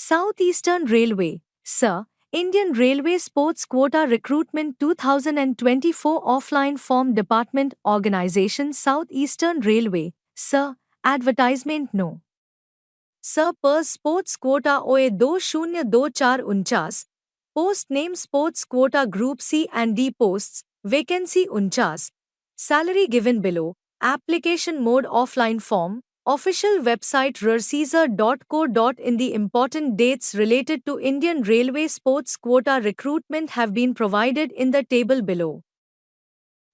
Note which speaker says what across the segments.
Speaker 1: Southeastern Railway, Sir. Indian Railway Sports Quota Recruitment 2024 Offline Form Department Organization Southeastern Railway, Sir. Advertisement No. Sir Pers Sports Quota OA 202449. Post Name Sports Quota Group C and D Posts, Vacancy 49. Salary given below. Application mode offline form. Official website rrcaesar.co.in. The important dates related to Indian Railway Sports Quota recruitment have been provided in the table below.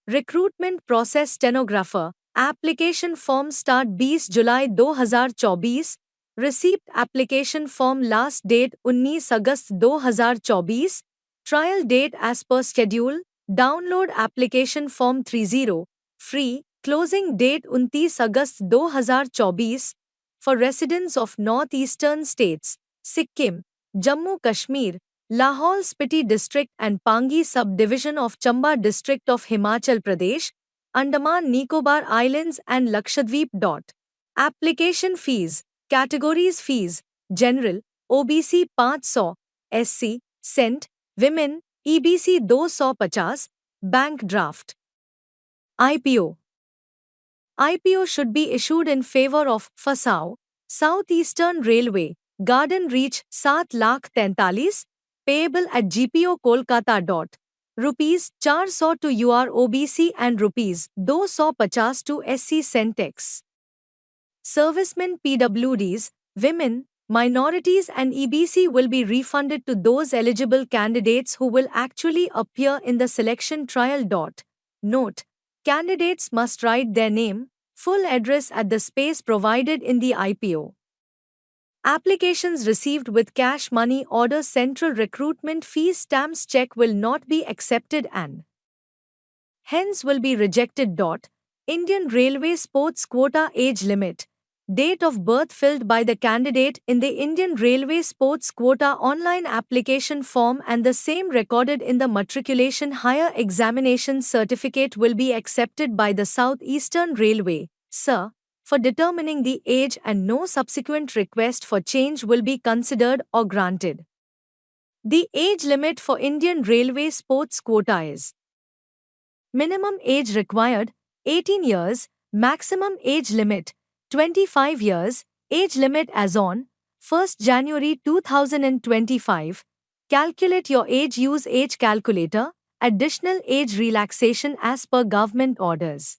Speaker 1: Recruitment process stenographer. Application form start 20 July 2024. Receipt application form last date 19 August 2024. Trial date as per schedule. Download application form 30. Free. Closing date 29 August 2024. For residents of northeastern states, Sikkim, Jammu Kashmir, Lahaul Spiti District and Pangi Subdivision of Chamba District of Himachal Pradesh, Andaman Nicobar Islands and Lakshadweep. Application fees. Categories fees. General, OBC 500, SC, Cent, Women, EBC 250, Bank Draft. IPO. IPO should be issued in favor of FASAO, Southeastern Railway, Garden Reach 7,43,000, payable at GPO Kolkata. Rupees 400 to UR OBC and Rupees 250 to SC Centex. Servicemen PWDs, women, minorities and EBC will be refunded to those eligible candidates who will actually appear in the selection trial. Note: candidates must write their name, full address at the space provided in the IPO. Applications received with cash money order central recruitment fees stamps check will not be accepted and hence will be rejected. Indian Railway Sports Quota age limit. Date of birth filled by the candidate in the Indian Railway Sports Quota online application form and the same recorded in the Matriculation Higher Examination Certificate will be accepted by the Southeastern Railway, Sir, for determining the age, and no subsequent request for change will be considered or granted. The age limit for Indian Railway Sports Quota is: minimum age required 18 years, maximum age limit 25 years, age limit as on 1st January 2025. Calculate your age, use age calculator, additional age relaxation as per government orders.